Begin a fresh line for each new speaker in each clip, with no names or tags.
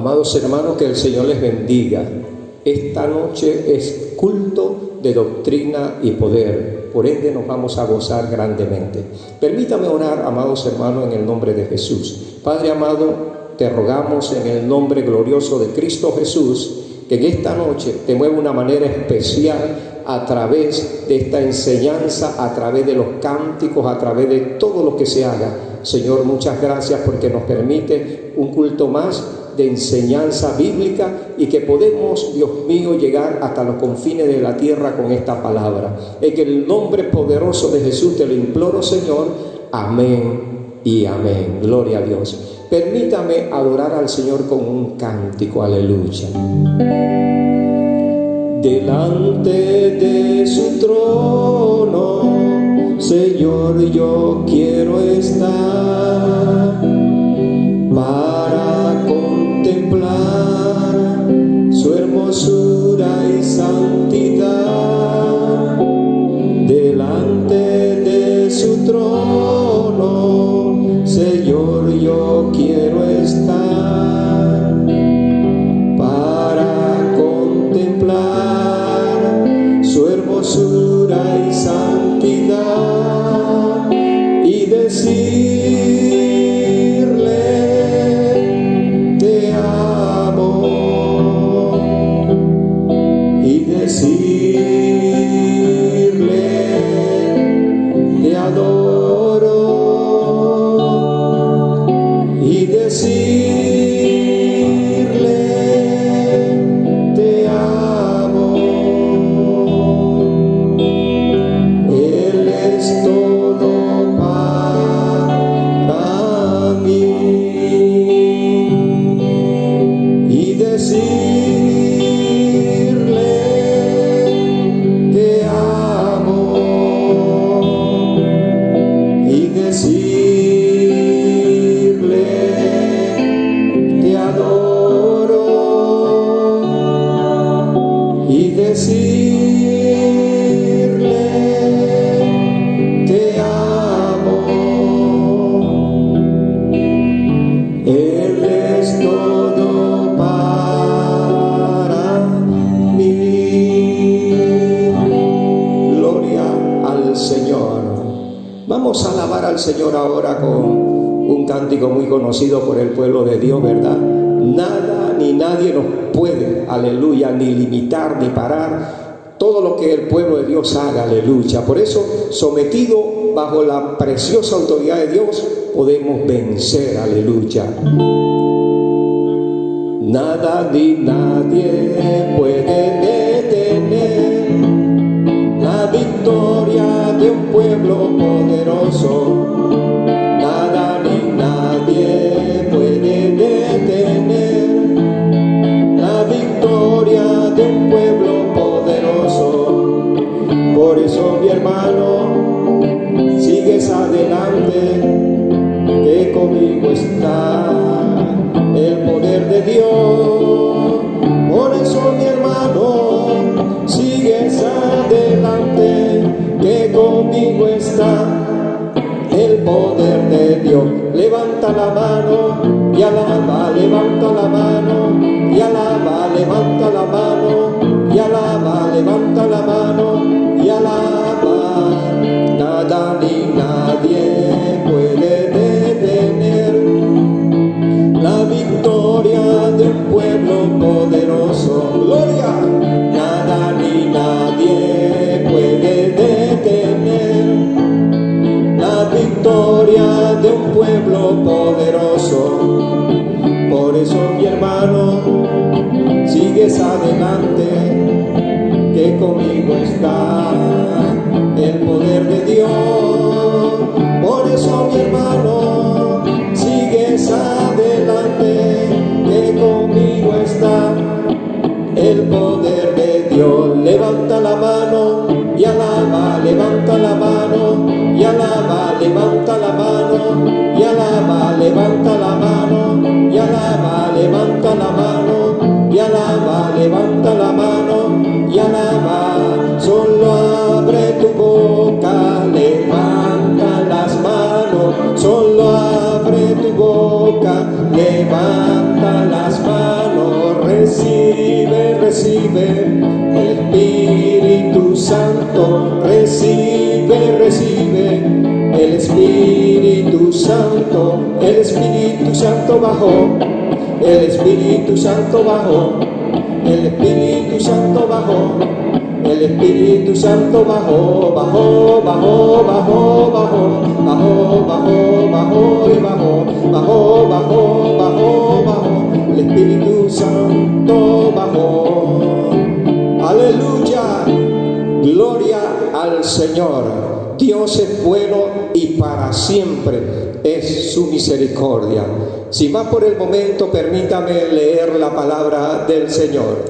Amados hermanos, que el Señor les bendiga. Esta noche es culto de doctrina y poder, por ende nos vamos a gozar grandemente. Permítame orar, amados hermanos, en el nombre de Jesús. Padre amado, te rogamos en el nombre glorioso de Cristo Jesús, que en esta noche te mueva de una manera especial a través de esta enseñanza, a través de los cánticos, a través de todo lo que se haga. Señor, muchas gracias porque nos permite un culto más de enseñanza bíblica y que podemos, Dios mío, llegar hasta los confines de la tierra con esta palabra. En el nombre poderoso de Jesús te lo imploro, Señor. Amén y amén. Gloria a Dios. Permítame adorar al Señor con un cántico. Aleluya. Delante de su trono, Señor, yo quiero estar para contemplar su hermosura y santidad. Delante de su trono, Señor, yo quiero estar para contemplar su hermosura y santidad y decirle: te amo, y decirle: te adoro, y decirle: te amo. Él es todo para mí, y decirle: te amo, y decirle: te adoro, y decirle: te amo. Él es todo para mí. Gloria al Señor. Vamos a alabar al Señor ahora con un cántico muy conocido por el pueblo de Dios, ¿verdad? Nada ni nadie nos puede, aleluya, ni limitar ni parar todo lo que el pueblo de Dios haga, aleluya. Por eso, sometido bajo la preciosa autoridad de Dios, podemos vencer, aleluya. Nada ni nadie puede detener la victoria de un pueblo poderoso. Nada ni nadie puede detener la victoria de un pueblo poderoso. Por eso, mi hermano, sigues adelante, que conmigo está el poder de Dios. Por eso, mi hermano, sigues adelante, que conmigo está el poder de Dios. Levanta la mano y alaba, levanta la mano y alaba, levanta la mano y alaba, levanta la mano y alaba. Nada ni nadie puede detener la victoria de un pueblo poderoso. Gloria. Nada ni nadie puede detener la victoria de un pueblo poderoso. Por eso, mi hermano, sigues adelante, que conmigo está el poder de Dios. Por eso, mi hermano, sigues adelante, que conmigo está el poder de Dios. Levanta la mano y alaba, levanta la mano y alaba, levanta la mano y alaba, levanta la mano y alaba, levanta la mano y alaba, levanta la mano y alaba. Solo abre tu boca, levanta las manos. Solo abre tu boca, levanta las manos. recibe, recibe el Espíritu Santo, recibe, recibe el Espíritu Santo. El Espíritu Santo bajó, el Espíritu Santo bajó, el Espíritu Santo bajó, el Espíritu Santo bajó, bajó, bajó, bajó, bajó, bajó, bajó, bajó y bajó, bajó, bajó, bajó, bajó, el Espíritu Santo bajó. Aleluya, gloria al Señor. Dios es bueno y para siempre es su misericordia. Sin más por el momento, permítame leer la palabra del Señor,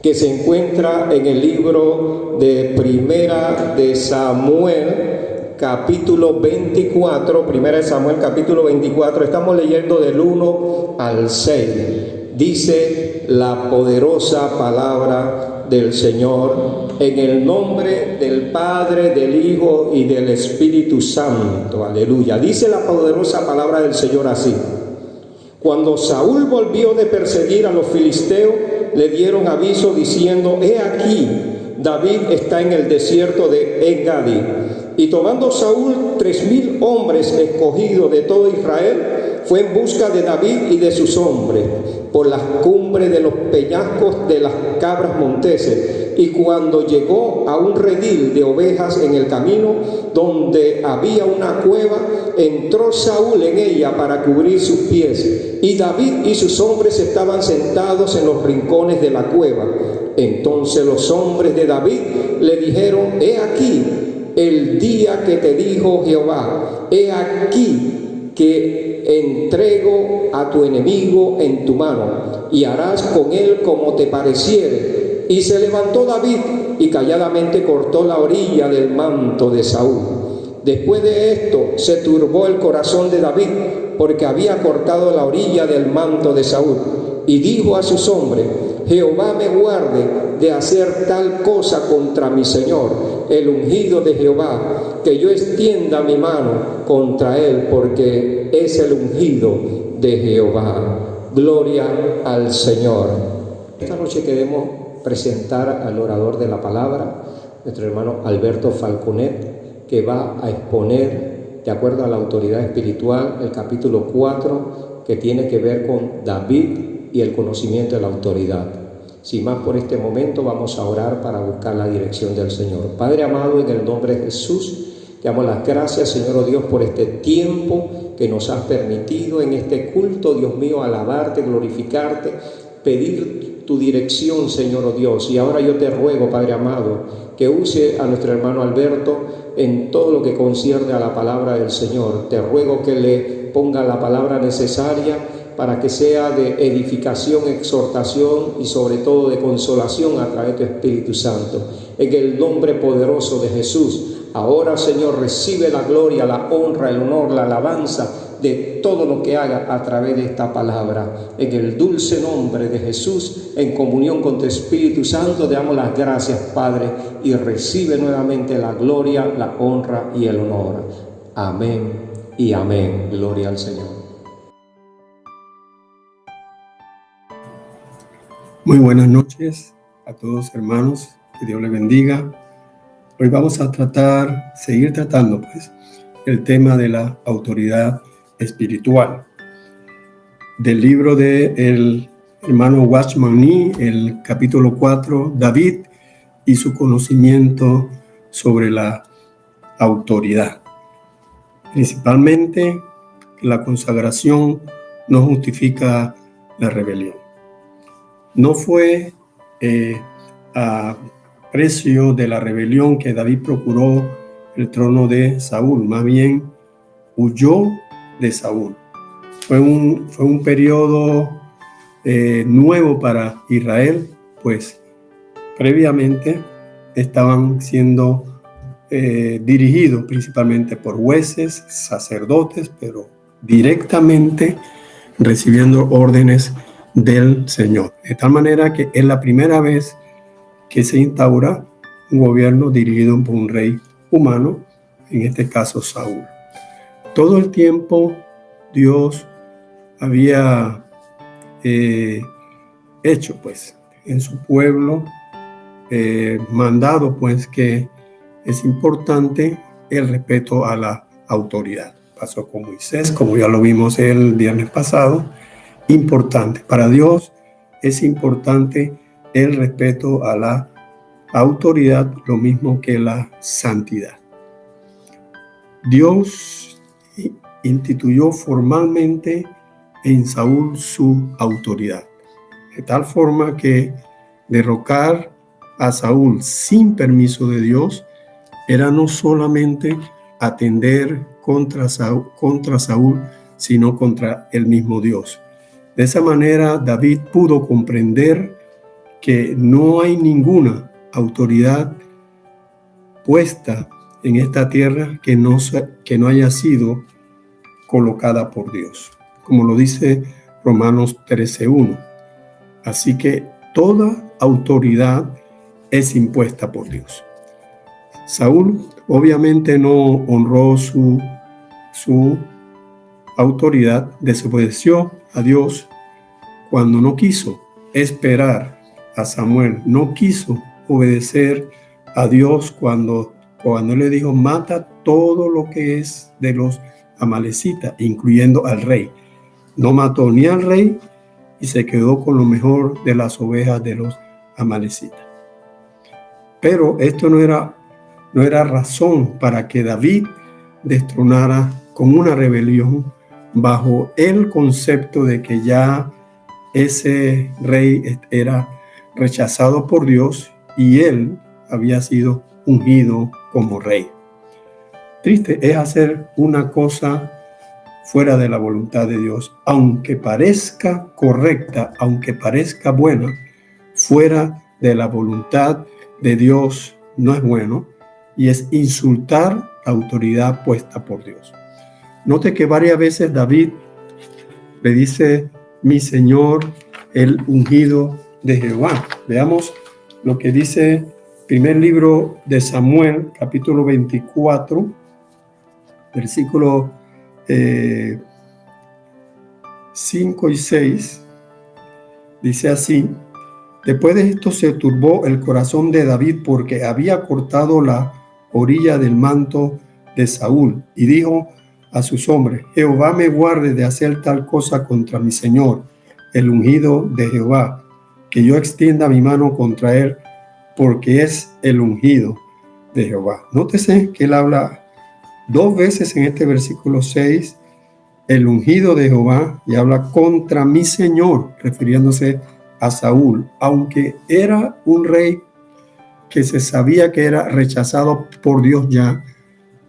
que se encuentra en el libro de Primera de Samuel, capítulo 24. Primera de Samuel, capítulo 24. Estamos leyendo del 1 al 6. Dice la poderosa palabra del Señor, en el nombre del Padre, del Hijo y del Espíritu Santo. Aleluya. Dice la poderosa palabra del Señor así: cuando Saúl volvió de perseguir a los filisteos, le dieron aviso diciendo: he aquí, David está en el desierto de En-Gadi. Y tomando Saúl 3,000 hombres escogidos de todo Israel, fue en busca de David y de sus hombres por las cumbres de los peñascos de las cabras monteses. Y cuando llegó a un redil de ovejas en el camino, donde había una cueva, entró Saúl en ella para cubrir sus pies, y David y sus hombres estaban sentados en los rincones de la cueva. Entonces los hombres de David le dijeron: he aquí el día que te dijo Jehová, he aquí que entrego a tu enemigo en tu mano, y harás con él como te pareciere. Y se levantó David y calladamente cortó la orilla del manto de Saúl. Después de esto se turbó el corazón de David, porque había cortado la orilla del manto de Saúl, y dijo a sus hombres: Jehová me guarde de hacer tal cosa contra mi Señor, el ungido de Jehová, que yo extienda mi mano contra él, porque es el ungido de Jehová. Gloria al Señor. Esta noche queremos presentar al orador de la palabra, nuestro hermano Alberto Falconet, que va a exponer, de acuerdo a la autoridad espiritual, el capítulo 4, que tiene que ver con David y el conocimiento de la autoridad. Sin más por este momento, vamos a orar para buscar la dirección del Señor. Padre amado, en el nombre de Jesús, te damos las gracias, Señor oh Dios, por este tiempo que nos has permitido en este culto, Dios mío, alabarte, glorificarte, pedir tu dirección, Señor oh Dios. Y ahora yo te ruego, Padre amado, que use a nuestro hermano Alberto en todo lo que concierne a la palabra del Señor. Te ruego que le ponga la palabra necesaria para que sea de edificación, exhortación y sobre todo de consolación a través de tu Espíritu Santo. En el nombre poderoso de Jesús, ahora, Señor, recibe la gloria, la honra, el honor, la alabanza de todo lo que haga a través de esta palabra. En el dulce nombre de Jesús, en comunión con tu Espíritu Santo, te damos las gracias, Padre, y recibe nuevamente la gloria, la honra y el honor. Amén y amén. Gloria al Señor.
Muy buenas noches a todos, hermanos, que Dios les bendiga. Hoy vamos a seguir tratando el tema de la autoridad espiritual. Del libro del hermano Watchman Nee, el capítulo 4, David y su conocimiento sobre la autoridad. Principalmente, la consagración no justifica la rebelión. No fue a precio de la rebelión que David procuró el trono de Saúl, más bien huyó de Saúl. Fue un periodo nuevo para Israel, pues previamente estaban siendo dirigidos principalmente por jueces, sacerdotes, pero directamente recibiendo órdenes del Señor. De tal manera que es la primera vez que se instaura un gobierno dirigido por un rey humano, en este caso Saúl. Todo el tiempo Dios había hecho pues en su pueblo, mandado pues que es importante el respeto a la autoridad. Pasó con Moisés, como ya lo vimos el viernes pasado. Importante para Dios es importante el respeto a la autoridad, lo mismo que la santidad. Dios instituyó formalmente en Saúl su autoridad, de tal forma que derrocar a Saúl sin permiso de Dios era no solamente atender contra Saúl, sino contra el mismo Dios. De esa manera, David pudo comprender que no hay ninguna autoridad puesta en esta tierra que no haya sido colocada por Dios, como lo dice Romanos 13:1. Así que toda autoridad es impuesta por Dios. Saúl obviamente no honró su autoridad, desobedeció a Dios cuando no quiso esperar a Samuel, no quiso obedecer a Dios cuando le dijo: mata todo lo que es de los amalecitas, incluyendo al rey. No mató ni al rey y se quedó con lo mejor de las ovejas de los amalecitas. Pero esto no era razón para que David destronara con una rebelión bajo el concepto de que ya ese rey era rechazado por Dios y él había sido ungido como rey. Triste es hacer una cosa fuera de la voluntad de Dios, aunque parezca correcta, aunque parezca buena, fuera de la voluntad de Dios no es bueno, y es insultar la autoridad puesta por Dios. Note que varias veces David le dice: mi Señor, el ungido de Jehová. Veamos lo que dice primer libro de Samuel, capítulo 24, versículo 5 y 6. Dice así: después de esto se turbó el corazón de David porque había cortado la orilla del manto de Saúl y dijo a sus hombres: Jehová me guarde de hacer tal cosa contra mi Señor, el ungido de Jehová, que yo extienda mi mano contra él, porque es el ungido de Jehová. Nótese que él habla dos veces en este versículo 6, el ungido de Jehová, y habla contra mi Señor, refiriéndose a Saúl, aunque era un rey que se sabía que era rechazado por Dios ya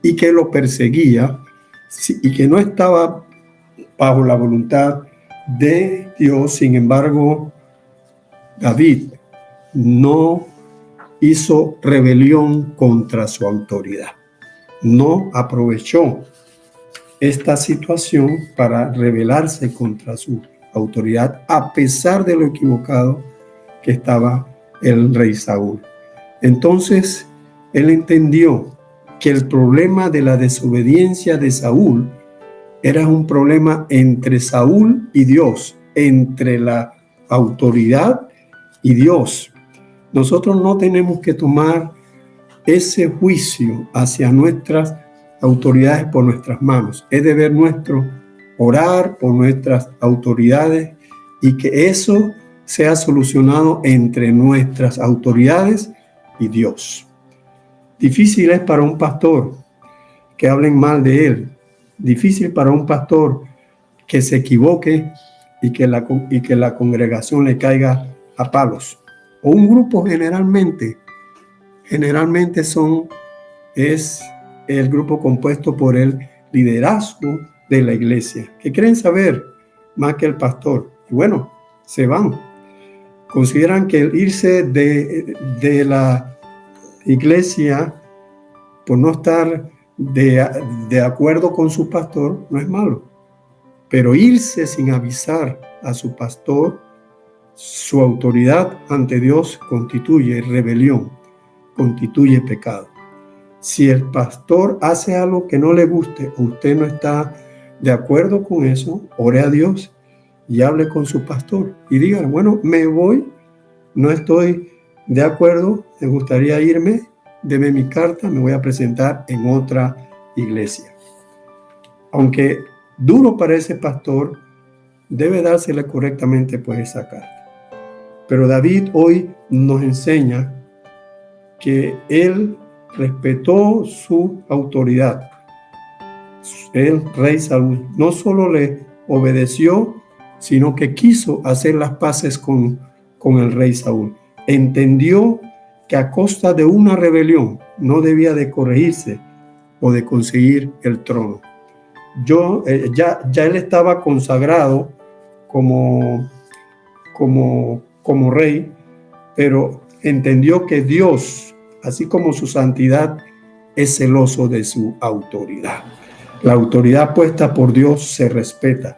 y que lo perseguía y que no estaba bajo la voluntad de Dios. Sin embargo, David no hizo rebelión contra su autoridad, no aprovechó esta situación para rebelarse contra su autoridad, a pesar de lo equivocado que estaba el rey Saúl. Entonces, él entendió que el problema de la desobediencia de Saúl era un problema entre Saúl y Dios, entre la autoridad y Dios. Nosotros no tenemos que tomar ese juicio hacia nuestras autoridades por nuestras manos. Es deber nuestro orar por nuestras autoridades y que eso sea solucionado entre nuestras autoridades y Dios. Difícil es para un pastor que hablen mal de él. Difícil para un pastor que se equivoque y que la congregación le caiga a palos. O un grupo generalmente es el grupo compuesto por el liderazgo de la iglesia, que creen saber más que el pastor. Y bueno, se van. Consideran que el irse de la iglesia por no estar de acuerdo con su pastor no es malo. Pero irse sin avisar a su pastor, su autoridad ante Dios, constituye rebelión, constituye pecado. Si el pastor hace algo que no le guste o usted no está de acuerdo con eso, ore a Dios y hable con su pastor y diga, bueno, me voy, no estoy de acuerdo, me gustaría irme, deme mi carta, me voy a presentar en otra iglesia. Aunque duro para ese pastor, debe dársele correctamente pues esa carta. Pero David hoy nos enseña que él respetó su autoridad. El rey Saúl no solo le obedeció, sino que quiso hacer las paces con el rey Saúl. Entendió que a costa de una rebelión no debía de corregirse o de conseguir el trono. Ya él estaba consagrado como rey, pero entendió que Dios, así como su santidad, es celoso de su autoridad. La autoridad puesta por Dios se respeta.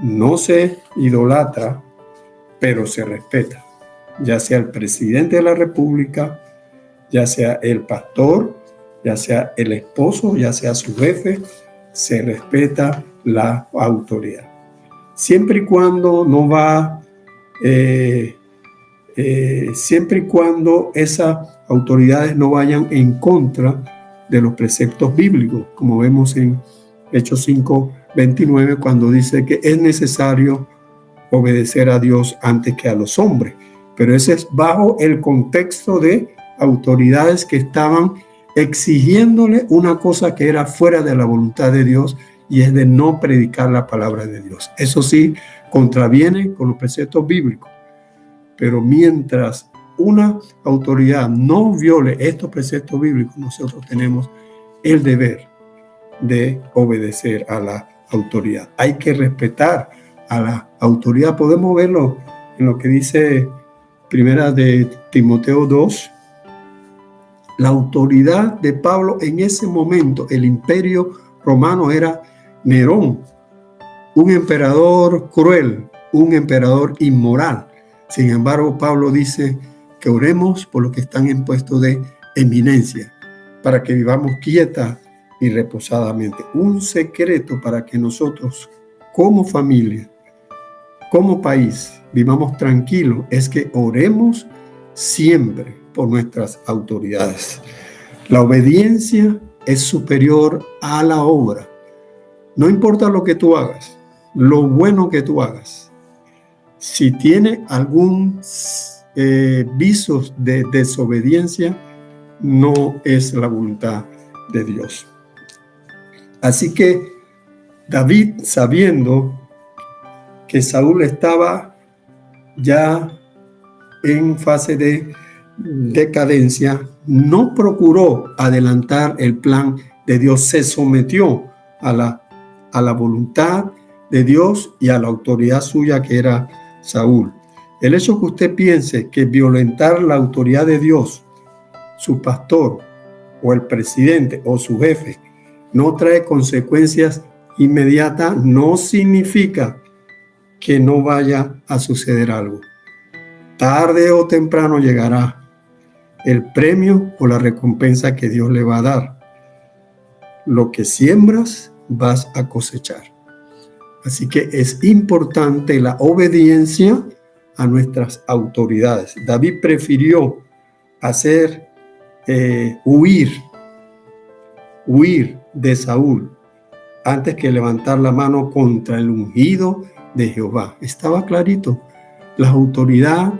No se idolatra, pero se respeta. Ya sea el presidente de la República, ya sea el pastor, ya sea el esposo, ya sea su jefe, se respeta la autoridad. Siempre y cuando no va, siempre y cuando esas autoridades no vayan en contra de los preceptos bíblicos, como vemos en Hechos 5:29, cuando dice que es necesario obedecer a Dios antes que a los hombres. Pero ese es bajo el contexto de autoridades que estaban exigiéndole una cosa que era fuera de la voluntad de Dios, y es de no predicar la palabra de Dios. Eso sí, contraviene con los preceptos bíblicos. Pero mientras una autoridad no viole estos preceptos bíblicos, nosotros tenemos el deber de obedecer a la autoridad. Hay que respetar a la autoridad. Podemos verlo en lo que dice Primera de Timoteo 2. La autoridad de Pablo en ese momento, el imperio romano, era Nerón, un emperador cruel, un emperador inmoral. Sin embargo, Pablo dice que oremos por los que están en puesto de eminencia, para que vivamos quieta y reposadamente. Un secreto para que nosotros, como familia, como país, vivamos tranquilos, es que oremos siempre por nuestras autoridades. La obediencia es superior a la obra. No importa lo que tú hagas, lo bueno que tú hagas. Si tiene algún viso de desobediencia, no es la voluntad de Dios. Así que David, sabiendo que Saúl estaba ya en fase de decadencia, no procuró adelantar el plan de Dios, se sometió a la voluntad de Dios y a la autoridad suya, que era Saúl. El hecho que usted piense que violentar la autoridad de Dios, su pastor o el presidente o su jefe, no trae consecuencias inmediatas, no significa que no vaya a suceder algo. Tarde o temprano llegará el premio o la recompensa que Dios le va a dar. Lo que siembras, vas a cosechar. Así que es importante la obediencia a nuestras autoridades. David prefirió huir de Saúl antes que levantar la mano contra el ungido de Jehová. Estaba clarito. La autoridad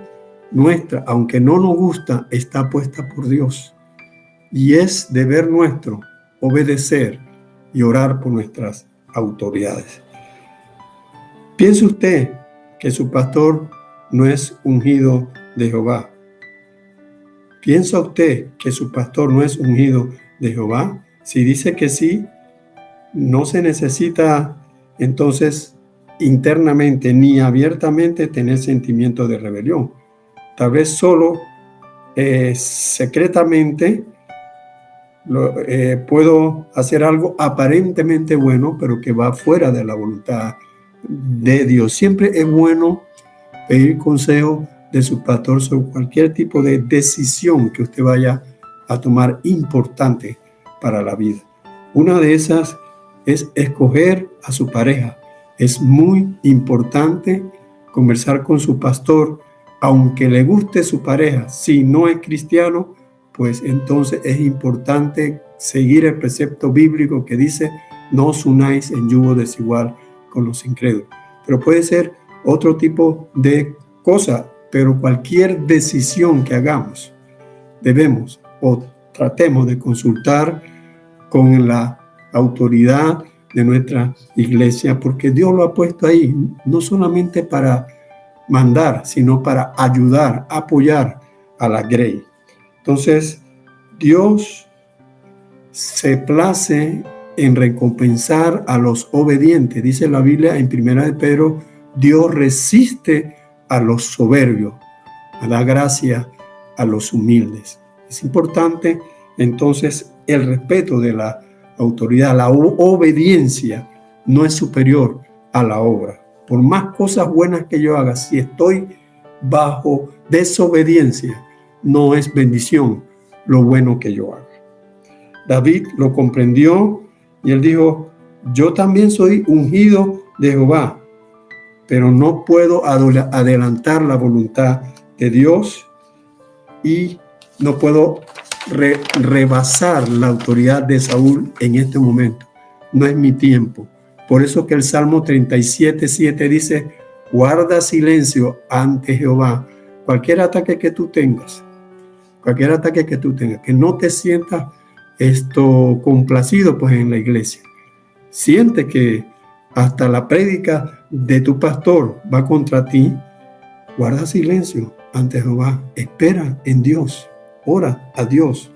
nuestra, aunque no nos gusta, está puesta por Dios. Y es deber nuestro obedecer y orar por nuestras autoridades. ¿Piensa usted que su pastor no es ungido de Jehová? ¿Piensa usted que su pastor no es ungido de Jehová? Si dice que sí, no se necesita entonces internamente ni abiertamente tener sentimiento de rebelión. Tal vez solo secretamente puedo hacer algo aparentemente bueno, pero que va fuera de la voluntad de Dios. Siempre es bueno pedir consejo de su pastor sobre cualquier tipo de decisión que usted vaya a tomar importante para la vida. Una de esas es escoger a su pareja. Es muy importante conversar con su pastor, aunque le guste su pareja. Si no es cristiano, pues entonces es importante seguir el precepto bíblico que dice: no os unáis en yugo desigual con los incrédulos. Pero puede ser otro tipo de cosa, pero cualquier decisión que hagamos, debemos o tratemos de consultar con la autoridad de nuestra iglesia, porque Dios lo ha puesto ahí, no solamente para mandar, sino para ayudar, apoyar a la grey. Entonces, Dios se place en recompensar a los obedientes. Dice la Biblia en 1 de Pedro: Dios resiste a los soberbios, da gracia a los humildes. Es importante entonces el respeto de la autoridad. La obediencia no es superior a la obra. Por más cosas buenas que yo haga, si estoy bajo desobediencia, no es bendición lo bueno que yo haga. David lo comprendió y él dijo: yo también soy ungido de Jehová, pero no puedo adelantar la voluntad de Dios y no puedo rebasar la autoridad de Saúl en este momento. No es mi tiempo. Por eso que el Salmo 37:7 dice: guarda silencio ante Jehová. Cualquier ataque que tú tengas, que no te sientas complacido pues en la iglesia. Siente que hasta la prédica de tu pastor va contra ti. Guarda silencio ante Jehová. Espera en Dios. Ora a Dios.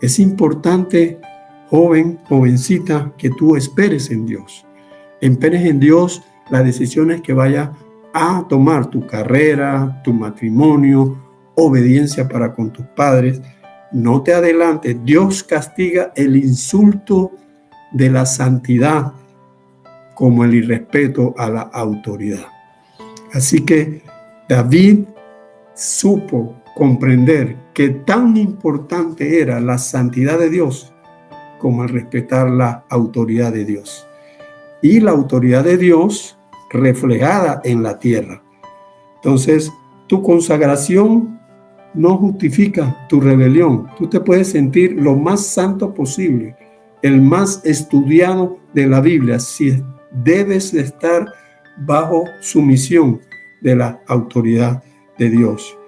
Es importante, joven, jovencita, que tú esperes en Dios. Esperes en Dios las decisiones que vaya a tomar: tu carrera, tu matrimonio, obediencia para con tus padres. No te adelantes. Dios castiga el insulto de la santidad como el irrespeto a la autoridad. Así que David supo comprender que tan importante era la santidad de Dios como el respetar la autoridad de Dios. Y la autoridad de Dios reflejada en la tierra. Entonces, tu consagración no justifica tu rebelión. Tú te puedes sentir lo más santo posible, el más estudiado de la Biblia, si debes de estar bajo sumisión de la autoridad de Dios.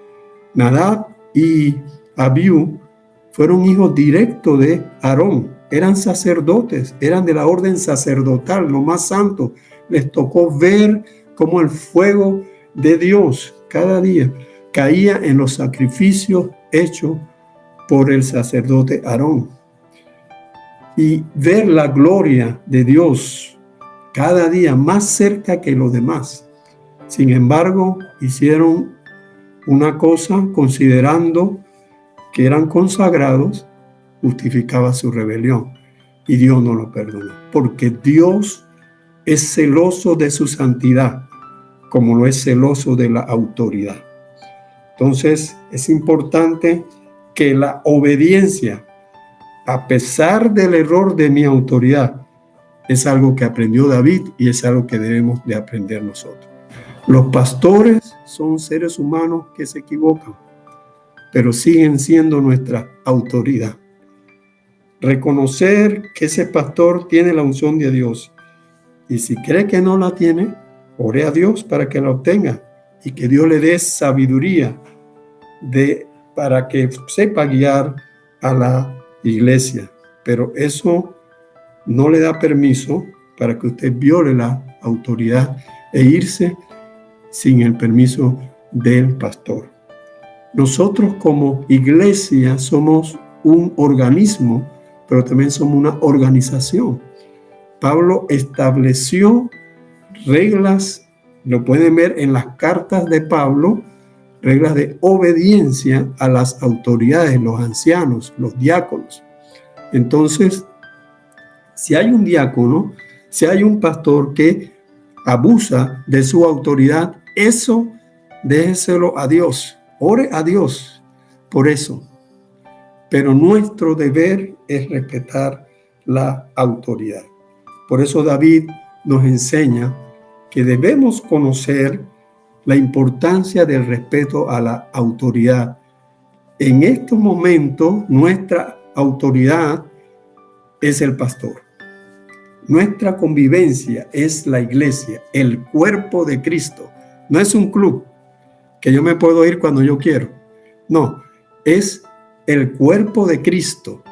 Nadab y Abiú fueron hijos directos de Aarón. Eran sacerdotes, eran de la orden sacerdotal, lo más santo. Les tocó ver cómo el fuego de Dios cada día caía en los sacrificios hechos por el sacerdote Aarón. Y ver la gloria de Dios cada día más cerca que los demás. Sin embargo, hicieron una cosa considerando que eran consagrados, justificaba su rebelión y Dios no lo perdonó, porque Dios es celoso de su santidad como lo es celoso de la autoridad. Entonces es importante que la obediencia, a pesar del error de mi autoridad, es algo que aprendió David y es algo que debemos de aprender nosotros. Los pastores son seres humanos que se equivocan, pero siguen siendo nuestra autoridad. Reconocer que ese pastor tiene la unción de Dios y si cree que no la tiene, ore a Dios para que la obtenga y que Dios le dé sabiduría para que sepa guiar a la iglesia. Pero eso no le da permiso para que usted viole la autoridad e irse sin el permiso del pastor. Nosotros como iglesia somos un organismo, pero también somos una organización. Pablo estableció reglas, lo pueden ver en las cartas de Pablo, reglas de obediencia a las autoridades, los ancianos, los diáconos. Entonces, si hay un diácono, si hay un pastor que abusa de su autoridad, eso déjeselo a Dios. Ore a Dios por eso. Pero nuestro deber es respetar la autoridad. Por eso David nos enseña que debemos conocer la importancia del respeto a la autoridad. En estos momentos, nuestra autoridad es el pastor. Nuestra convivencia es la iglesia, el cuerpo de Cristo. No es un club que yo me puedo ir cuando yo quiero. No, es el cuerpo de Cristo,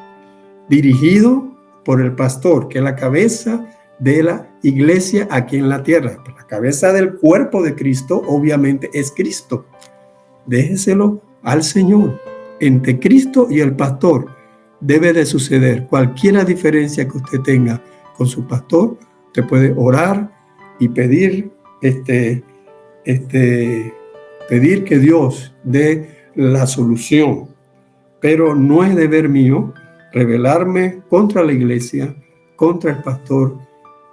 dirigido por el pastor, que es la cabeza de la iglesia aquí en la tierra. La cabeza del cuerpo de Cristo, obviamente, es Cristo. Déjeselo al Señor. Entre Cristo y el pastor debe de suceder. Cualquier diferencia que usted tenga con su pastor, usted puede orar y pedir pedir que Dios dé la solución. Pero no es deber mío rebelarme contra la iglesia, contra el pastor.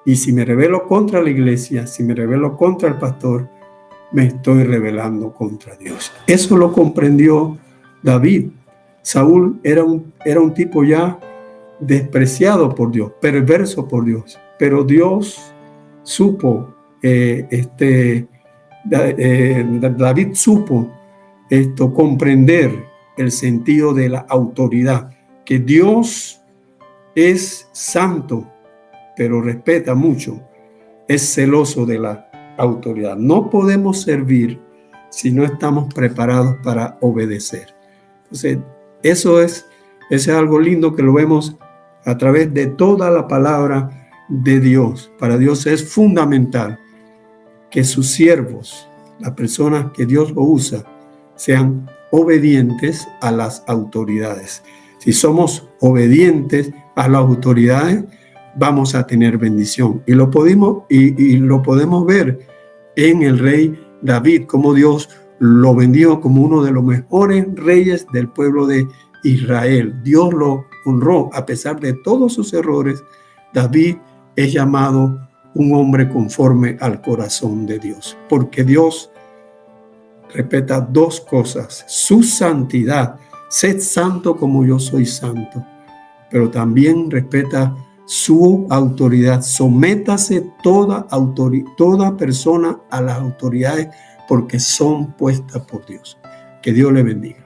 Y si me rebelo contra la iglesia, si me rebelo contra el pastor, me estoy rebelando contra Dios. Eso lo comprendió David. Saúl era un tipo ya despreciado por Dios, perverso por Dios. Pero Dios supo, David supo comprender el sentido de la autoridad, que Dios es santo, pero respeta mucho, es celoso de la autoridad. No podemos servir si no estamos preparados para obedecer. Entonces, eso es algo lindo que lo vemos a través de toda la palabra de Dios. Para Dios es fundamental que sus siervos, las personas que Dios usa, sean obedientes a las autoridades. Si somos obedientes a las autoridades, vamos a tener bendición. Y lo podemos ver en el rey David, como Dios lo bendijo como uno de los mejores reyes del pueblo de Israel. Dios lo honró a pesar de todos sus errores. David es llamado un hombre conforme al corazón de Dios, porque Dios respeta dos cosas: su santidad, sed santo como yo soy santo, pero también respeta su autoridad. Sométase toda persona a las autoridades, porque son puestas por Dios. Que Dios le bendiga.